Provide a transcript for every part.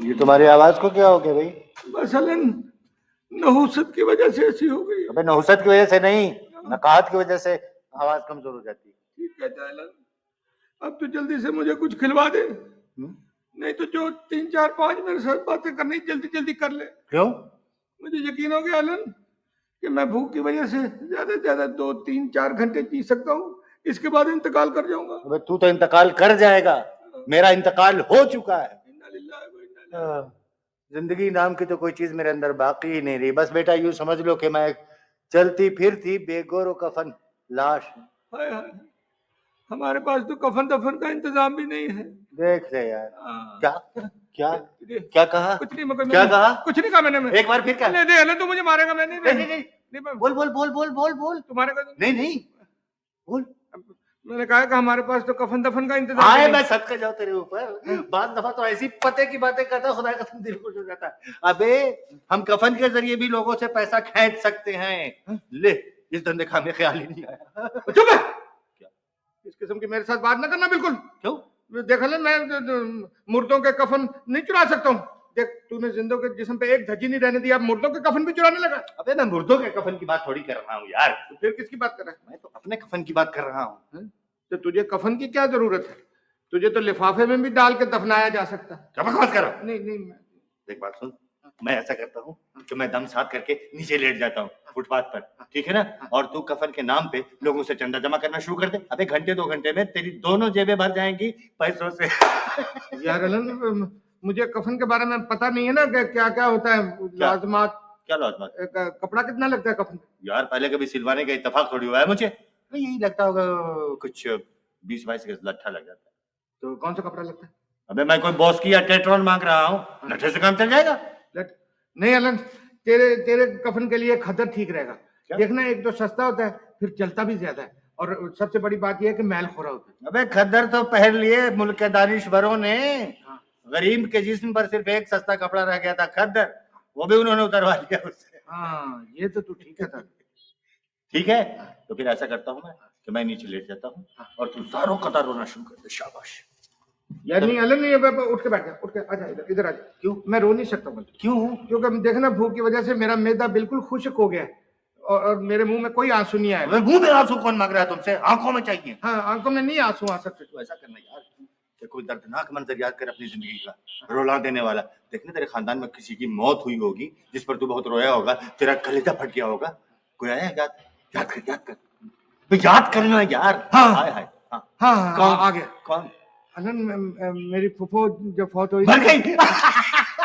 ये तुम्हारी आवाज को क्या हो गया भाई? बस अलन नहुसत की वजह से ऐसी हो गई। अबे नहुसत की वजह से नहीं, नकाहत की वजह से आवाज कमजोर हो जाती है। ठीक है अलन, अब तो जल्दी से मुझे कुछ खिलवा दे, नहीं तो जो 3 4 5 मेरे साथ बातें करनी जल्दी जल्दी कर ले। क्यों? मुझे यकीन हो गया अलन कि मैं भूख की वजह से ज्यादा से ज्यादा 2 3 4 घंटे जी सकता हूँ, इसके बाद इंतकाल कर जाऊंगा। अबे तू तो इंतकाल कर जाएगा, मेरा इंतकाल हो चुका है। जिंदगी नाम की तो कोई चीज मेरे अंदर बाकी ही नहीं रही। बस बेटा यूं समझ लो कि मैं चलती फिरती बेगोरो कफन लाश। हाय हाय, हमारे पास तो कफन दफन का इंतजाम भी नहीं है। देख ले यार। क्या क्या क्या कहा? कुछ नहीं, क्या कहा? कुछ नहीं कहा मैंने। एक बार फिर क्या? नहीं तू मुझे मारेगा। मैं नहीं नहीं नहीं नहीं, बोल बोल बोल बोल बोल बोल। तुम्हारे का नहीं नहीं बोल। मैंने कहा कि हमारे पास तो कफन दफन का इंतजाम आए मैं सदका जाऊं तेरे ऊपर। बाद दफा तो ऐसी पते की बातें करता खुदा कसम दिल खुश हो जाता है। अबे हम कफन के जरिए भी लोगों से पैसा खींच सकते हैं। ले इस धंधे का हमें ख्याल ही नहीं आया। चुप है, क्या इस किस्म की मेरे साथ बात ना करना बिल्कुल। क्यों? देख ले, मैं मुर्दों के कफन नहीं चुरा सकता हूँ। देख तूने जिंदों के जिस्म पे एक धज्जी नहीं रहने दी, अब मुर्दों के कफन भी चुराने लगा। अबे मैं मुर्दों के कफन की बात थोड़ी कर रहा हूँ यार। तो फिर किसकी बात कर रहा है? मैं तो अपने कफन की बात कर रहा हूँ। तो तुझे कफन की क्या जरूरत है? तुझे तो लिफाफे में भी डाल के दफनाया जा सकता है। क्या बकवास कर रहा? नहीं नहीं देख बात सुन, मैं ऐसा करता हूँ कि मैं दम साथ करके नीचे लेट जाता हूँ फुटपाथ पर, ठीक है ना? और तू कफन के नाम पे लोगों से चंदा जमा करना शुरू कर दे। अबे घंटे 2 घंटे में तेरी दोनों जेबें भर जाएंगी पैसों से। यार अलन, मुझे कफन के बारे में पता नहीं है ना कि क्या क्या होता है लाजमात। क्या लाजमात? कपड़ा कितना लगता है कफन? यार पहले कभी सिलवाने का इत्तेफाक थोड़ी हुआ है मुझे। यही लगता होगा कुछ 20-22 गज लट्ठा लग जाता है। तो कौन सा कपड़ा लगता है? अबे मैं कोई बॉस की या टेट्रॉन मांग रहा हूँ, लट्ठे से काम चल जाएगा? नहीं अलन, तेरे कफन के लिए खदर ठीक रहेगा। देखना, एक तो सस्ता होता है, फिर चलता भी ज्यादा है, और सबसे बड़ी बात यह है कि मैल खोरा होता है। अबे खद्दर तो पहन लिए मुल्क के दानिश्वरों ने। गरीब के जिस्म पर सिर्फ एक सस्ता कपड़ा रह गया था, खद्दर, वो भी उन्होंने उतरवा लिया उससे। हाँ ये तो तू ठीक है था। ठीक है, तो फिर ऐसा करता हूँ मैं कि मैं नीचे लेट जाता हूँ और तू ज़ारों कतार रोना शुरू कर दे। शाबाश। यार नहीं अलन, नहीं, उठ के बैठ जा, उठ के आजा, इधर आजा। क्यों? मैं रो नहीं सकता हूँ। क्यों? क्योंकि देखना, भूख की वजह से मेरा मैदा बिल्कुल खुश्क हो गया और मेरे मुंह में कोई आंसू नहीं आया। मुंह में आंसू कौन मांग रहा है तुमसे? आंखों में चाहिए। हाँ, आंखों में नहीं आंसू आ सकते। तो ऐसा करना यार कि कोई दर्दनाक मंजर याद कर अपनी जिंदगी का, रुला देने वाला। देखना तेरे खानदान में किसी की मौत हुई होगी जिस पर तू बहुत रोया होगा, तेरा कलेजा फट गया होगा। कोई आया याद? याद कर याद करना यार। हाँ हाय हाय। हाँ कौन आ गया? कौन? अलन, मेरी फूफो जो फौत हुई मर गई।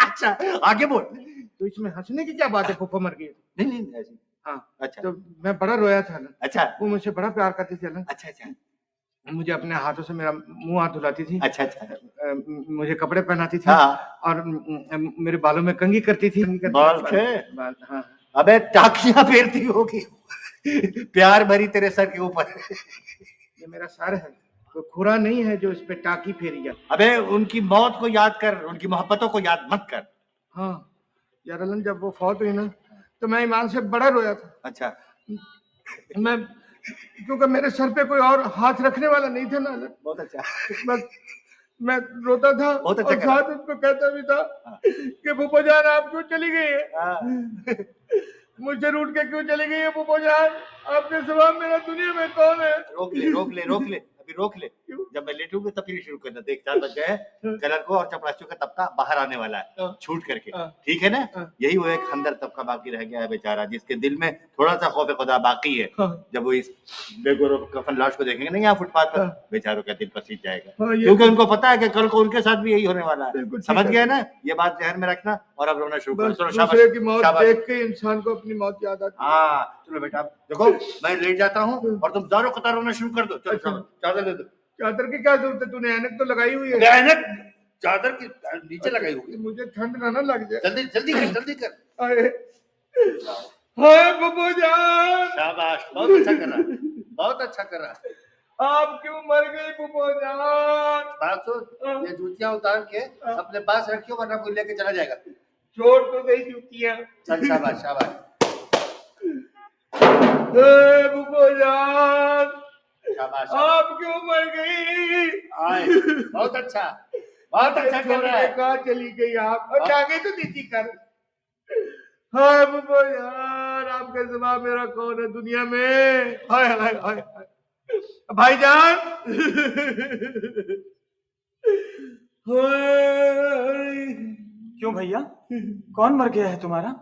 अच्छा आगे बोल। तो इसमें हंसने की क्या बात है? फूफो मर गई? नहीं ऐसी। हाँ अच्छा। तो मैं बड़ा रोया था अलन। अच्छा। वो मुझसे बड़ा प्यार करती थी अलन। अच्छा। मुझे अपने हाथों से मेरा मुंह हाथ धुलाती थी। अच्छा। मुझे कपड़े पहनाती थी। हाँ। और मेरे बालों में कंघी करती थी। बाल थे? हाँ। अबे टाकियां फेरती होगी प्यार भरी तेरे सर के ऊपर। ये मेरा सर है, तो खुरा नहीं है जो इस पे टाकी फेरी जाए। अबे उनकी मौत को याद कर, उनकी मोहब्बतों को याद मत कर। हाँ यार अलन, जब वो फौत हुई ना तो मैं ईमान से बड़ा रोया था। अच्छा। मैं, क्योंकि मेरे सर पे कोई और हाथ रखने वाला नहीं था ना अलन। बहुत अच्छा। बस मैं रोता था और साथ उसको कहता भी था कि फूफो जान आप क्यों चली गई है? मुझसे रूठ के क्यों चली गई है फूफो जान? आपके सिवा मेरा दुनिया में कौन है? रोक ले अभी रोक ले। जब मैं लेटूंगा तब फिर शुरू करना। देख 4 बज गए हैं, कलर को और चपरासियों का तबका बाहर आने वाला है छूट करके, ठीक है ना? यही वो एक अंदर तबका बाकी रह गया है बेचारा, जिसके दिल में थोड़ा सा खौफ खुदा बाकी है। जब वो इस बेगोरो कफन लाश को देखेंगे ना यहाँ फुटपाथ पर, बेचारों का दिल पसीज जाएगा, क्योंकि उनको पता है कि कल को उनके साथ भी यही होने वाला है। समझ गया ना? ये बात ध्यान में रखना और अब रोना शुरू करो। दूसरे की मौत देख के इंसान को अपनी मौत याद आती है। हाँ चलो बेटा, देखो मैं लेट जाता हूँ और तुम ज़ारों कतार रोना शुरू कर दो। चलो चादर दे दो। चादर की क्या जरूरत है? तूने ऐनक तो लगाई हुई है। ऐनक चादर की नीचे लगाई होगी। मुझे ठंड ना लग जाए। जल्दी कर। हाय फूफो जान। शाबाश, बहुत अच्छा कर रहा है। आप क्यों मर गई फूफो जान? बात सुन, ये जूतियां उतार के अपने पास रखियो वरना कोई लेके चला जाएगा। छोड़ तो गई जूतियां। चल शाबाश। फूफो जान, शाबाश। आप क्यों मर गई? आए, बहुत अच्छा। बहुत अच्छा कर रहा है। कहाँ चली गई आप? और टांगे तो नीचे कर। हाय बुबो यार, आपके सिवा मेरा कौन है दुनिया में? हाय हाय हाय हाय भाईजान। क्यों भैया, कौन मर गया है तुम्हारा?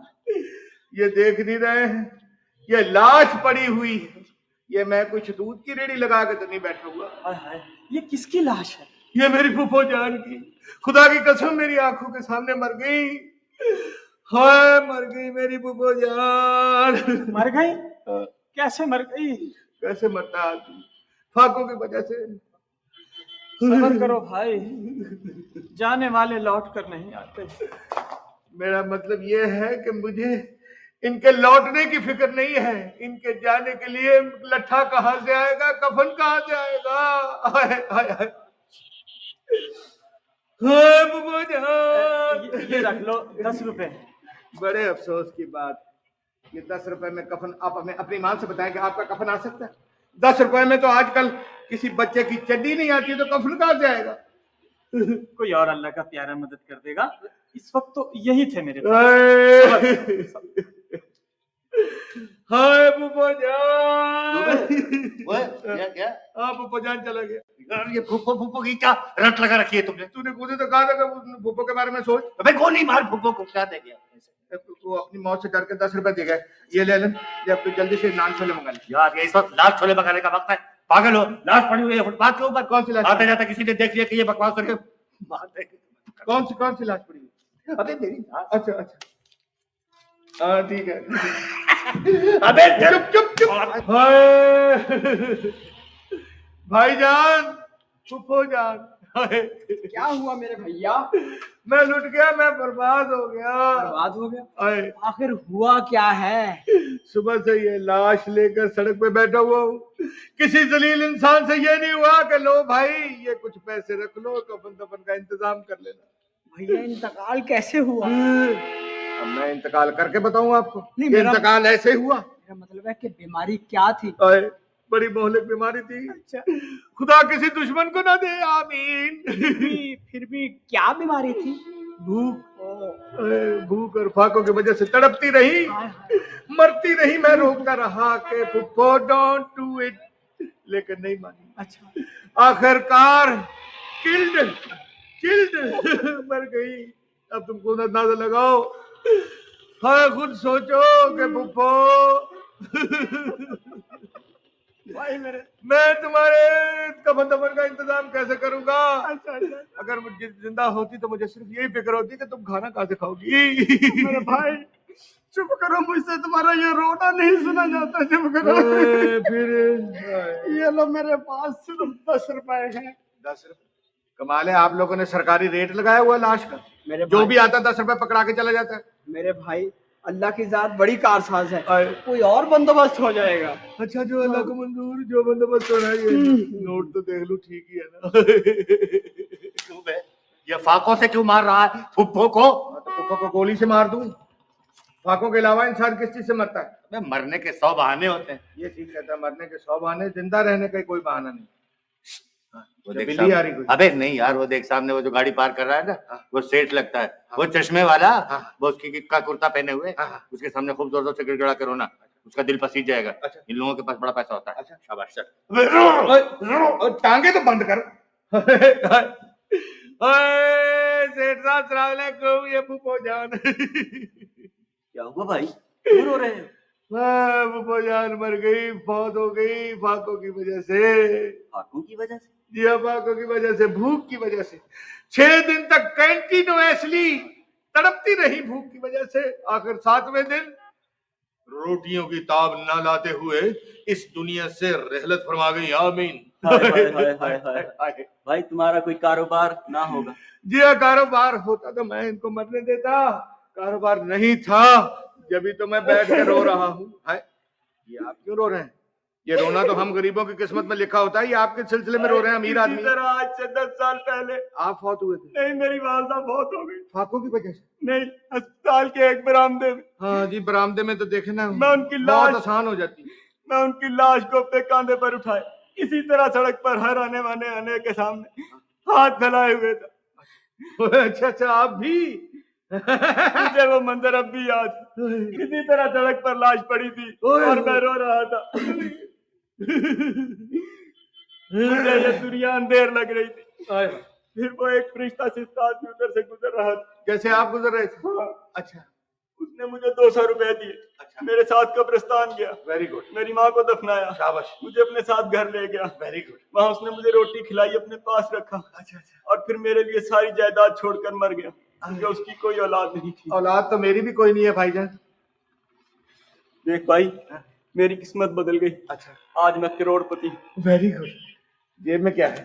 ये देख नहीं रहे हैं, ये लाश पड़ी हुई है। ये मैं कुछ दूध की रेडी लगा के तो नहीं बैठा हुआ। हाय हाय, ये किसकी लाश है? ये मेरी फूफो जान की। खुदा की कसम मेरी आंखों के सामने मर गई। हाय मर गई मेरी फूफो जान। मर गई? कैसे मर गई? कैसे मरता आदमी? फाकों की वजह से। सब्र करो भाई, जाने वाले लौट कर नहीं आते। मेरा मतलब ये है कि मुझे इनके लौटने की फिक्र नहीं है। इनके जाने के लिए लट्ठा कहाँ से आएगा, कफन कहाँ से आएगा? हाय हाय हाय ये रख लो 10 रुपए। बड़े अफसोस की बात, ये 10 रुपए में कफन आप हमें अपनी मां से बताएं कि आपका कफन आ सकता है? 10 रुपए में तो आजकल किसी बच्चे की चड्डी नहीं आती, तो कफन कहाँ से आएगा? कोई और अल्लाह का प्यारा मदद कर देगा। इस वक्त तो यही थे मेरे पास। हाय फूफो जान। क्या? हाँ फूफो जान चला गया। यार ये फूफो फूफो की क्या रट लगा रखी है तुमने? तूने खुद ही तो कहा था कि फूफो के बारे में सोच। अबे गोली मार फूफो को, क्या दे गया? वो अपनी मौत से डर के 10 रुपए दे गए। ये ले लें, ये अब तो जल्दी से नान छोले मंगा ले। यार ये इस वक्त लाश छोले मंगाने का वक्त है। पागल हो, लाश पड़ी हुई है फुटपाथ के ऊपर। कौन सी लाश? आते जाता किसी ने देख लिया कि ये बकवास करके मार देगा। कौन सी लाश पड़ी है? अबे मेरी लाश। अच्छा अच्छा, हाँ ठीक है। अबे चुप चुप चुप। हाय भाईजान, फूफो जान। क्या हुआ मेरे भैया? मैं लुट गया, मैं बर्बाद हो गया। बर्बाद हो गया? हाय, आखिर हुआ क्या है? सुबह से ये लाश लेकर सड़क पे बैठा हुआ हूँ। किसी जलील इंसान से ये नहीं हुआ कि लो भाई ये कुछ पैसे रख लो, कफन दफन का इंतजाम कर लेना। भैया इंतकाल कैसे हुआ? अब मैं इंतकाल करके बताऊं आपको? नहीं, ये इंतकाल ऐसे हुआ। मेरा मतलब है कि बीमारी क्या थी? बड़ी मोहलिक बीमारी थी। अच्छा, खुदा किसी दुश्मन को ना दे, आमीन। फिर भी क्या बीमारी थी? भूख। भूख और फाकों की वजह से तड़पती रही, मरती रही। मैं रोकता रहा कि फुफ्फो डोंट डू इट, लेकिन नहीं मानी। अच्छा, आखिरकार किल्ड मर गई। अब तुमको अंदाजा लगाओ। हाँ खुद सोचो कि फुफ्फो भाई मेरे, मैं तुम्हारे कफन दफन का इंतजाम कैसे करूंगा? अच्छा, अगर मुझे जिंदा होती तो मुझे सिर्फ यही फिक्र होती कि तुम खाना कहाँ से खाओगी। मेरे भाई चुप करो, मुझसे तुम्हारा ये रोना नहीं सुना जाता। चुप करो। फिर ये लो मेरे पास सिर्फ 10 रुपए हैं। 10 रुपए कमाल है, आप लोगों ने सरकारी रेट लगाया हुआ लाश का। मेरे जो भी आता 10 रुपए पकड़ा के चला जाता है। मेरे भाई अल्लाह की जात बड़ी कारसाज है, कोई और बंदोबस्त हो जाएगा। अच्छा, जो अल्लाह को मंजूर, जो बंदोबस्त हो रहा है। नोट तो देख लो, ठीक ही है ना। क्यों बे? ये फाकों से क्यों मार रहा है फुफ्फो को? तो फुफ्फो को गोली से मार दूं। फाकों के अलावा इंसान किस चीज से मरता है? अबे मरने के 100 बहाने होते हैं। ये ठीक कहता है, मरने के 100 बहाने, जिंदा रहने का कोई बहाना नहीं। वो बिल्ली देख आ रही कोई। अबे नहीं यार, वो देख सामने वो जो गाड़ी पार कर रहा है ना, वो सेठ लगता है। वो चश्मे वाला, वो उसकी का कुर्ता पहने हुए, उसके सामने खूब जोर जोर से गिड़गिड़ा के रोना, उसका दिल पसीज जाएगा। अच्छा। इन लोगों के पास बड़ा पैसा होता है। अच्छा। शाबाश सर। टांगे तो बंद कर। सेठ साहब अस्सलाम वालेकुम, ये फूफो जान। क्या हुआ भाई, क्यों रो रहे हो? फूफो जान मर गई, फौत हो गई फाकों की वजह से। फाकों की वजह से? जी हाँ, फाकों की वजह से, भूख की वजह से। 6 दिन तक कंटिन्यूअसली तड़पती रही भूख की वजह से। आखिर 7वें दिन रोटियों की ताब न लाते हुए इस दुनिया से रहलत फरमा गई। आमीन। हाय भाई, तुम्हारा कोई कारोबार ना होगा? जी हाँ, कारोबार होता तो मैं इनको मरने देता। कारोबार नहीं था, जब तो मैं बैठ कर रो रहा हूँ। ये आप क्यों रो रहे हैं? ये रोना तो हम गरीबों की किस्मत में लिखा होता है। ये आपके सिलसिले में रो रहे हैं अमीर आदमी। आज से 10 साल पहले आप फौत हुए थे? नहीं, मेरी वालदा बहुत हो गई। फाकों की वजह से? नहीं, अस्पताल के एक बरामदे में। हाँ जी, बरामदे में तो देखे ना, मैं उनकी बहुत लाश आसान हो जाती। मैं उनकी लाश को अपने कांधे पर उठाए इसी तरह सड़क पर हर आने वाले आने के सामने हाथ फैलाए हुए था। अच्छा अच्छा, आप भी? मुझे वो मंजर अब भी याद है। किसी तरह सड़क पर लाश पड़ी थी और मैं रो रहा था। मुझे ये दुनिया अंधेर लग रही थी। फिर वो एक फरिश्ता सिस्ता आदमी उधर से गुजर रहा था। जैसे आप गुजर रहे थे? हाँ। अच्छा उसने मुझे 200 रुपए दिए। अच्छा, मेरे साथ कब्रिस्तान गया। वेरी गुड, मेरी माँ को दफनाया। शाबाश, मुझे अपने साथ घर ले गया। Very good. वहां उसने मुझे रोटी खिलाई, अपने पास रखा। अच्छा अच्छा, और फिर मेरे लिए सारी जायदाद छोड़कर मर गया, क्योंकि उसकी कोई औलाद नहीं थी। औलाद तो मेरी भी कोई नहीं है भाईजान। देख भाई, मेरी किस्मत बदल गई। अच्छा, आज मैं करोड़पति। Very good. जेब में क्या है?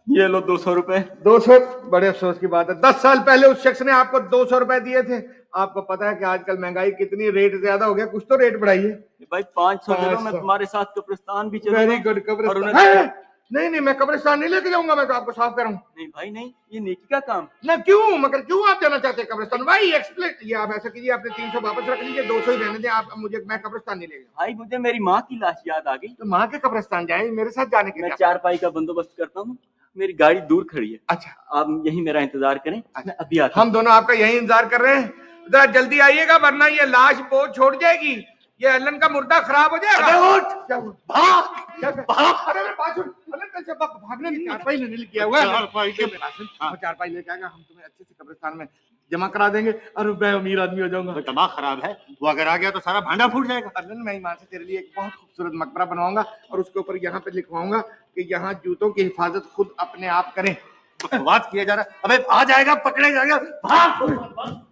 ये लो 200 रुपए। 200? बड़े अफसोस की बात है, 10 साल पहले उस शख्स ने आपको 200 रुपए दिए थे। आपको पता है कि आजकल महंगाई कितनी, रेट ज्यादा हो गया, कुछ तो रेट बढ़ाइए। भाई 500 दे दो, मैं 500। तुम्हारे साथ कब्रिस्तान भी चलूंगा। वेरी गुड, और कब्रिस्तान? उन्हें... नहीं नहीं, मैं कब्रिस्तान नहीं लेके जाऊंगा, मैं तो आपको साफ करूँ। नहीं भाई नहीं, ये नेकी का काम। ना क्यों, मगर क्यों आप जाना चाहते हैं कब्रिस्तान? भाई एक्सप्लेन, ये आप ऐसा कीजिए, आपने 300 वापस रख लीजिए, 200 ही रहने दें आप मुझे, मैं कब्रिस्तान नहीं ले गया। भाई मुझे मेरी माँ की लाश याद आ गई। तो माँ के कब्रिस्तान जाए, मेरे साथ जाने के मैं लिए? चारपाई का बंदोबस्त करता हूँ, मेरी गाड़ी दूर खड़ी है। अच्छा, आप यही मेरा इंतजार करें, मैं अभी आता हम दोनों आपका यही इंतजार कर रहे हैं, जरा जल्दी आइएगा, वरना ये लाश बोझ छोड़ जाएगी, ये अलन का मुर्दा खराब हो जाएगा। अबे उठ! क्या हुआ? भाग! क्या भाग? अरे मेरे पास अलन कैसे भागने की चारपाई लेने किया हुआ है? चारपाई के हाँ, चारपाई लेके आएगा, हम तुम्हें अच्छे से कब्रिस्तान में जमा करा देंगे और मैं अमीर आदमी हो जाऊंगा। तो दिमाग खराब है, वो अगर आ गया तो सारा भांडा फूट जाएगा। अलन, मैं ईमान से तेरे लिए एक बहुत खूबसूरत मकबरा बनवाऊंगा और उसके ऊपर यहाँ पे लिखवाऊंगा कि यहाँ जूतों की हिफाजत खुद अपने आप करें। बकवास किया जा रहा है। अबे आ जाएगा, पकड़े जाएगा, भाग!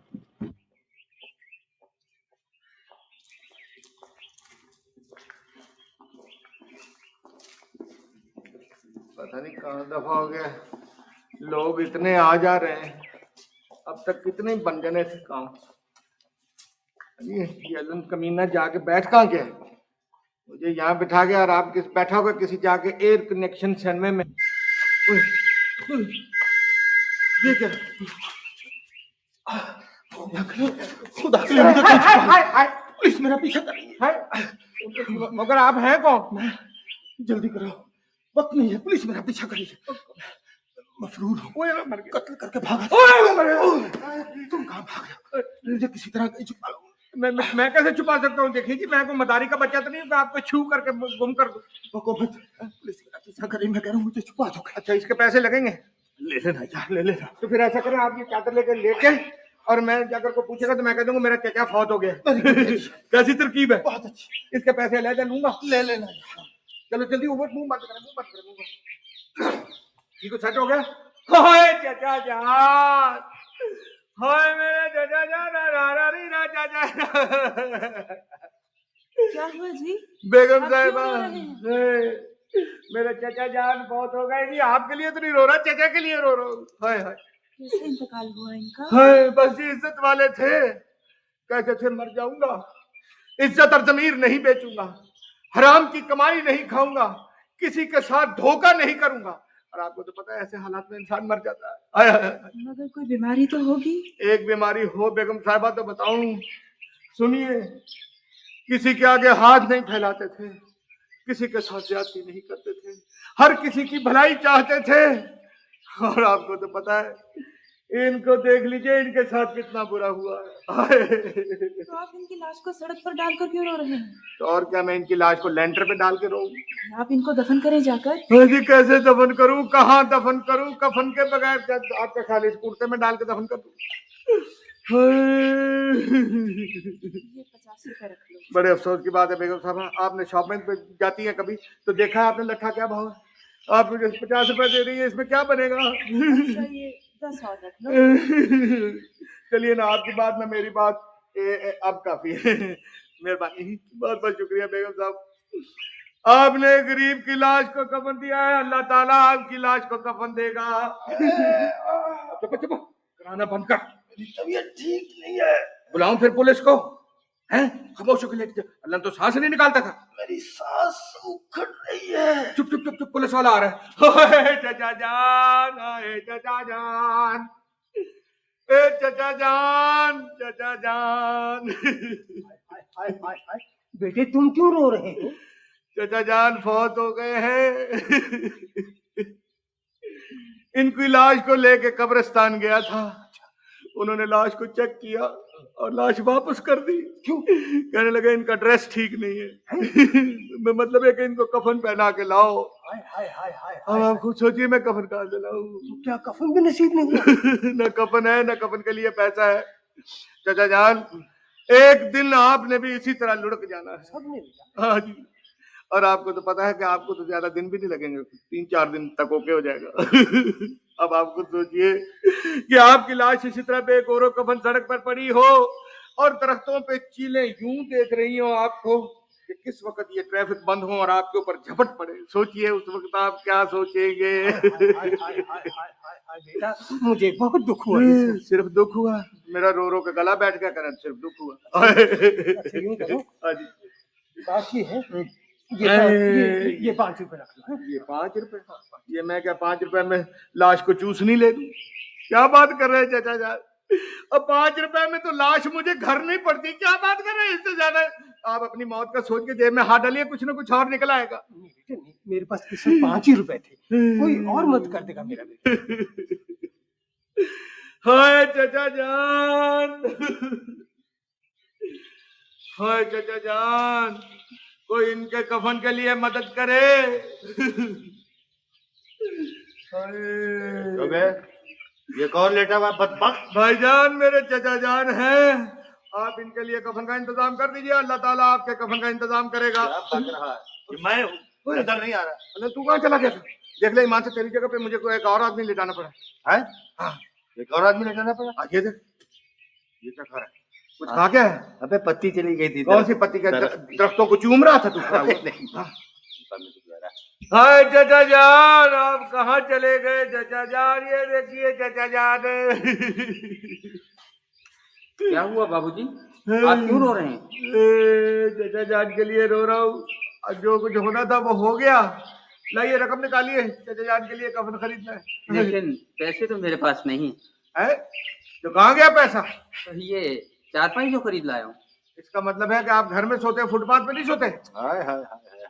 पता नहीं कहाँ दफा हो गया, लोग इतने आ जा रहे हैं, अब तक कितने बंजने से काम। ये अलन कमीना जाके बैठ कहाँ गया है? मुझे यहाँ बिठा गया और आप बैठा होगा किसी जाके एयर कनेक्शन सेनमे में। ये क्या? खुदा के लिए मुझे पुलिस मेरा पीछा कर रही है। मगर आप हैं कौन? जल्दी करो, वक्त नहीं है, पुलिस मेरा पीछा कर रही है। मफरूर हो, कत्ल करके भागा। तुम कहाँ भाग? मुझे किसी तरह छुपा लो। मैं कैसे छुपा सकता हूँ? देखिए जी, मैं कोई मदारी का बच्चा तो नहीं हूँ आपको छू करके गुम कर दूं। हुकूमत पुलिस मेरा पीछा कर रही, मैं कह रहा हूँ मुझे छुपा दो। अच्छा, इसके पैसे लगेंगे? ले लेना यार, ले लेना। तो फिर ऐसा करें, आप ये चादर लेकर लेके, और मैं अगर कोई पूछेगा तो मैं कह दूंगा मेरा चाचा फौत हो गया। कैसी तरकीब है? बहुत अच्छी। इसके पैसे अलग लूंगा। ले लेना। चलो जल्दी, ऊपर मुंह मत करें, मुंह मत करें। ठीक है, सच हो गया? हाय चाचा जान, हाय मेरे चाचा जान, चाचा। क्या हुआ जी? बेगम आप साहिबा, क्यों रो रहे हैं? मेरे चाचा जान बहुत हो गए जी, आपके लिए तो नहीं रो रहा, चाचा के लिए रो रहा हूँ। हाय हाय कैसे इंतकाल हुआ इनका? हाय, बस ये इज्जत वाले थे, कहते थे मर जाऊंगा, इज्जत और जमीर नहीं बेचूंगा, हराम की कमाई नहीं खाऊंगा, किसी के साथ धोखा नहीं करूंगा। और आपको तो पता है ऐसे हालात में इंसान मर जाता है। हाय हाय हाय। मगर कोई बीमारी तो होगी? एक बीमारी हो बेगम साहिबा तो बताऊं, सुनिए, किसी के आगे हाथ नहीं फैलाते थे, किसी के साथ ज्यादती नहीं करते थे, हर किसी की भलाई चाहते थे। और आपको तो पता है, इनको देख लीजिए, इनके साथ कितना बुरा हुआ है। तो आप इनकी लाश को सड़क पर डालकर क्यों रो रहे हैं? तो और क्या, मैं इनकी लाश को लेंटर पे डाल के रोऊं? आप इनको दफन करें जाकर। हाँ जी, कैसे दफन करूं, कहाँ दफन करूं? कफन के बगैर क्या आपका खाली कुर्ते में डाल के दफन कर दूं? ये 50 रुपए रख लो। बड़े अफसोस की बात है बेगम साहब, आपने शॉपिंग पे जाती है कभी तो देखा है आपने लट्ठा क्या भाव है? आप मुझे 50 रुपए दे रही है, इसमें क्या बनेगा? अच्छा, ये 10 और रख लो। चलिए ना, आपकी बात ना मेरी बात, अब काफी है। मेहरबानी, बहुत बहुत शुक्रिया बेगम साहब, आपने गरीब की लाश को कफन दिया है, अल्लाह ताला आपकी लाश को कफन देगा। चुप चुप, कराना बंद कर, मेरी तबीयत ठीक नहीं है। बुलाऊं फिर पुलिस को? हैं? खामोश होकर लेट जा, अल्लाह तो सांस नहीं निकालता था। मेरी सांस उखड़ रही है। चुप चुप चुप चुप, पुलिस वाला आ रहा है। चाचा जान, आए चाचा जान, ए चाचा जान, चाचा जान। हाय हाय हाय, बेटे तुम क्यों रो रहे हो? चाचा जान फौत हो गए हैं। इनकी लाश को लेके कब्रिस्तान गया था। उन्होंने लाश को चेक किया और लाश वापस कर दी। क्यों? कहने लगे इनका ड्रेस ठीक नहीं है। मतलब है कि इनको कफन पहना के लाओ। अब आप खुद सोचिए मैं कफन कहाँ से लाऊं? तो क्या कफन भी नसीब नहीं हुआ? न कफन है न कफन के लिए पैसा है। चाचा जान, एक दिन आपने भी इसी तरह लुढ़क जाना है। सबने हाँ जी। और आपको तो पता है कि आपको तो ज्यादा दिन भी नहीं लगेंगे, 3-4 दिन तक ओके हो जाएगा। अब आप खुद सोचिए कि आपकी लाश इसी तरह बेगौरो कफन सड़क पर पड़ी हो और दरख्तों पे चीलें यूं देख रही हो आपको कि किस वक्त ये ट्रैफिक बंद हो और आपके ऊपर झपट पड़े। सोचिए उस वक्त आप क्या सोचेंगे? बेटा, मुझे बहुत दुख हुआ। सिर्फ दुख हुआ? मेरा रो रो के गला बैठ गया। करना सिर्फ दुख हुआ। अच्छा यूं करो, बात ये है, ये 5 रुपए रख लो। ये 5 रुपए? ये मैं क्या 5 रुपए में लाश को चूस नहीं ले दूं? क्या बात कर रहे हैं चाचा जान? अब 5 रुपए में तो लाश मुझे घर नहीं पड़ती। क्या बात कर रहे हैं? इससे ज्यादा आप अपनी मौत का सोच के जेब में हाथ डालिए, कुछ ना कुछ और निकल आएगा। मेरे पास सिर्फ 5 ही रुपए थे, कोई और मत कर देगा मेरा बेटा। हाय चाचा जान, हाय चाचा जान, कोई इनके कफन के लिए मदद करे। ये कौन लेटा हुआ बदबख्त? भाईजान मेरे चाचा जान हैं। आप इनके लिए कफन का इंतजाम कर दीजिए, अल्लाह ताला आपके कफन का इंतजाम करेगा। क्या पक रहा है? ये मैं हूँ, नजर नहीं आ रहा। अरे तू कहाँ चला गया था? देख ले ईमान से, तेरी जगह पे मुझे कोई एक और आदमी लेटाना पड़ा है। हाँ, एक और आदमी लेटाना पड़ा। ये देख, ये क्या खा रहा है? कुछ खा क्या है? अबे पत्ती चली गई थी। कौन सी पत्ती? के दरख्तों को चूम रहा था तू? नहीं। हाय चाचा जान, आप कहाँ चले गए चाचा जान? ये देखिए चाचा जान। क्या हुआ बाबूजी, आप क्यों रो रहे हैं? चाचा जान के लिए रो रहा हूँ। जो कुछ होना था वो हो गया। लाइए रकम निकालिए, चाचा जान के लिए कफन खरीदना है। लेकिन पैसे तो मेरे पास नहीं है। तो कहाँ गया पैसा? तो ये चारपाई जो खरीद लाया हूँ। इसका मतलब है कि आप घर में सोते, फुटपाथ पे नहीं सोते? हाय हाय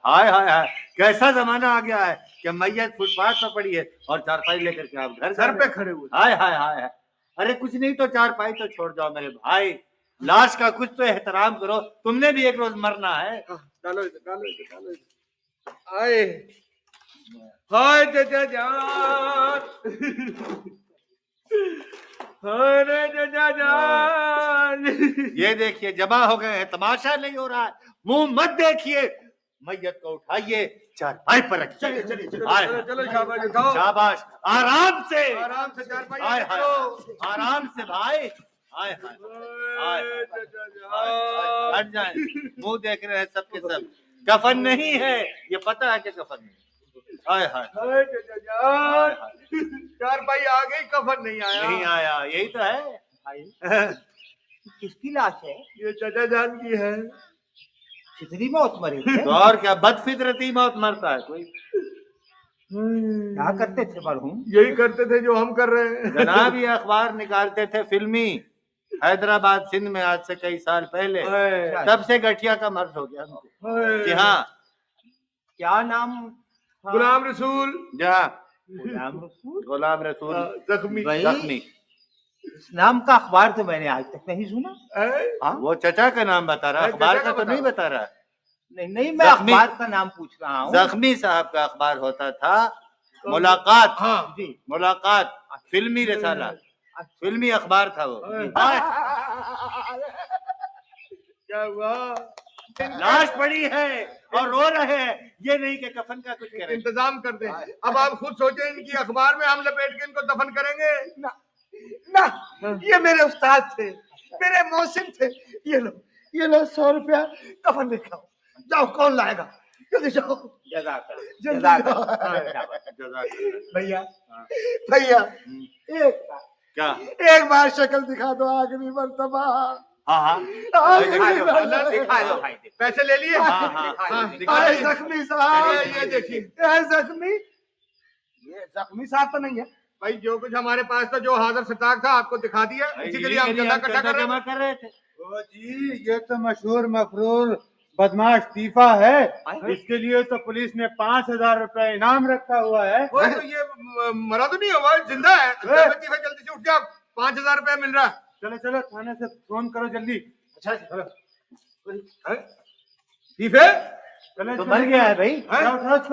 हाय हाय हाय, कैसा जमाना आ गया है कि मैयत फुटपाथ पर पड़ी है और चारपाई लेकर के आप घर पे खड़े हुए। हाय हाय हाय हाय। अरे कुछ नहीं तो चारपाई तो छोड़ जाओ मेरे भाई, लाश का कुछ तो एहतराम करो। तुमने भी एक रोज मरना है। डालो इधर, डालो इधर, डालो इधर। आए हाय चाचा जान, अरे चाचा जान, ये देखिए जमा हो गए हैं, तमाशा नहीं हो रहा है। मुंह मत देखिए, मैयत को उठाइए, चारपाई पर रखिए। चलिए चलिए चलो चलो, शाबाश उठाओ, शाबाश, आराम से चारपाई हाय हाय, रखो। आराम से भाई। हाय हाय हाय, हट जाए, मुंह देख रहे हैं सबके सब। कफन नहीं है, ये पता है कि कफन नहीं। हाय हाय हाय चाचा जान, चारपाई आ गई, कफन नहीं आया। नहीं आया, यही तो है भाई। किसकी लाश है? ये चाचा जान की है। कितनी मौत मरी थे? तो और क्या, बदफितरती मौत मरता है कोई। क्या करते थे मरहूम? यही करते थे जो हम कर रहे हैं जनाब। ये अखबार निकालते थे फिल्मी, हैदराबाद सिंध में, आज से कई साल पहले। तब से गठिया का मर्ज हो गया उनको। जी हाँ। क्या नाम? गुलाम रसूल। जहाँ गुलाम रसूल। गुलाम रसूल जख्मी। जख्मी। इस नाम का अखबार तो मैंने आज तक नहीं सुना। हाँ, वो चचा का नाम बता रहा, अखबार का तो नहीं बता रहा। नहीं नहीं, मैं अखबार का नाम पूछ रहा हूँ। जख्मी साहब का अखबार होता था मुलाकात। हाँ जी, मुलाकात फिल्मी रसाला, फिल्मी अखबार था वो। क्या हुआ? लाश पड़ी है और रो रहे हैं, ये नहीं कि कफन का कुछ करें। इंतजाम कर दे। अब आप खुद सोचें, इनकी अखबार में हम लपेट के इनको दफन करेंगे ना, ये मेरे उस्ताद थे, मेरे मौसिम थे। ये लो 100 रुपया, कफन लेकर जाओ। कौन लाएगा? जल्दी जाओ। भैया भैया, क्या? एक बार शक्ल दिखा दो, आखिरी मर्तबा। हाँ हाँ, दिखा दो भाई। पैसे ले लिए? हाँ हाँ, अरे जख्मी साहब, चलिए, ये देखिए। जख्मी, ये जख्मी साहब तो नहीं है भाई। जो कुछ हमारे पास था, जो हाजिर सताक था, आपको दिखा दिया। इसी के लिए हम चंदा इकट्ठा कर रहे थे। कर रहे थे। ओ जी, ये तो मशहूर मफरूर बदमाश तीफा है, इसके लिए तो पुलिस ने 5,000 रुपए इनाम रखा हुआ है। वो तो ये मरा तो नहीं हुआ, जिंदा है। जल्दी से उठ जा, 5,000 रुपया मिल रहा है। चलो चलो थाने से फोन करो जल्दी। अच्छा चलो। तीफे तो मर गया है भाई,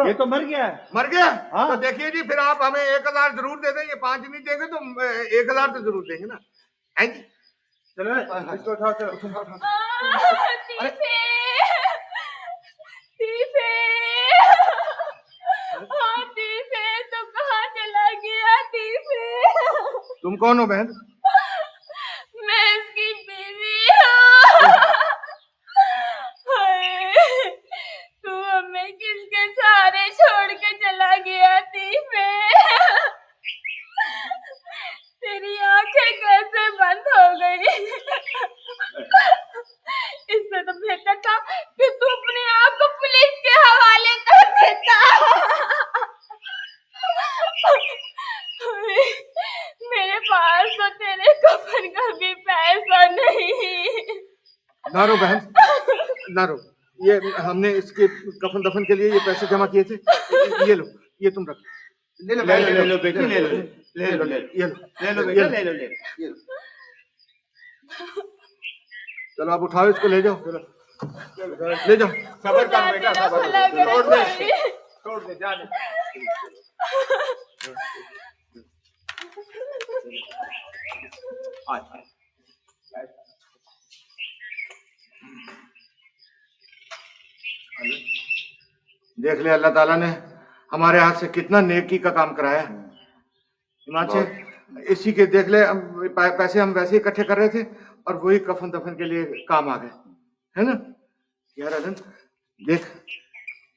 ये तो मर गया है। मर गया। हाँ। तो देखिए जी, फिर आप हमें 1,000 जरूर दे दें। ये 5 नहीं देंगे तो 1,000 तो जरूर देंगे ना। हैं जी? चलो इसको उठाओ, चलो। तीफे तीफे तीफे तो कहाँ चला गया तीफे? तुम कौन हो बहन? मैं इसकी बीवी हूँ। हाय, तू हमें किसके सहारे छोड़ के चला गया तीफे? तेरी आंखें कैसे बंद हो गई? इससे तो बेहतर था कि तू अपने आप को पुलिस के हवाले कर देता। मेरे पास तो तेरे कफन का भी पैसा नहीं। ना रो बहन, ना रो। ये हमने इसके कफन दफन के लिए ये पैसे जमा किए थे। ये लो, ये तुम रख। ले लो बेटी, ले लो ये लो बेटा, ले लो। चलो आप उठाओ इसको, ले जाओ। ले जाओ। सबर कर बेटा, सबर कर। छोड़ दे जाने। देख ले, अल्लाह ताला ने हमारे हाथ से कितना नेकी का काम कराया है। हिमांशु, इसी के देख ले, पैसे हम वैसे इकट्ठे कर रहे थे और वही कफन दफन के लिए काम आ गए, है ना यार। अनंत देख,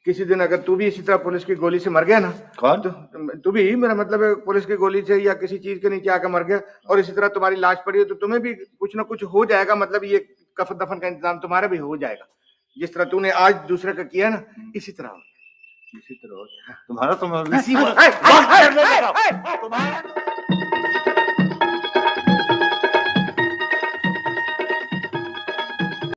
किसी दिन अगर तू भी इसी तरह पुलिस की गोली से मर गया ना। कौन? तो तू भी, मेरा मतलब है, पुलिस की गोली से या किसी चीज के नीचे आकर मर गया और इसी तरह तुम्हारी लाश पड़ी है, तो तुम्हें भी कुछ ना कुछ हो जाएगा। मतलब ये कफन दफन का इंतजाम तुम्हारा भी हो जाएगा। जिस तरह तूने आज दूसरे का किया ना, इसी तरह तुम्हारा तो मैं इसी तुम्हारा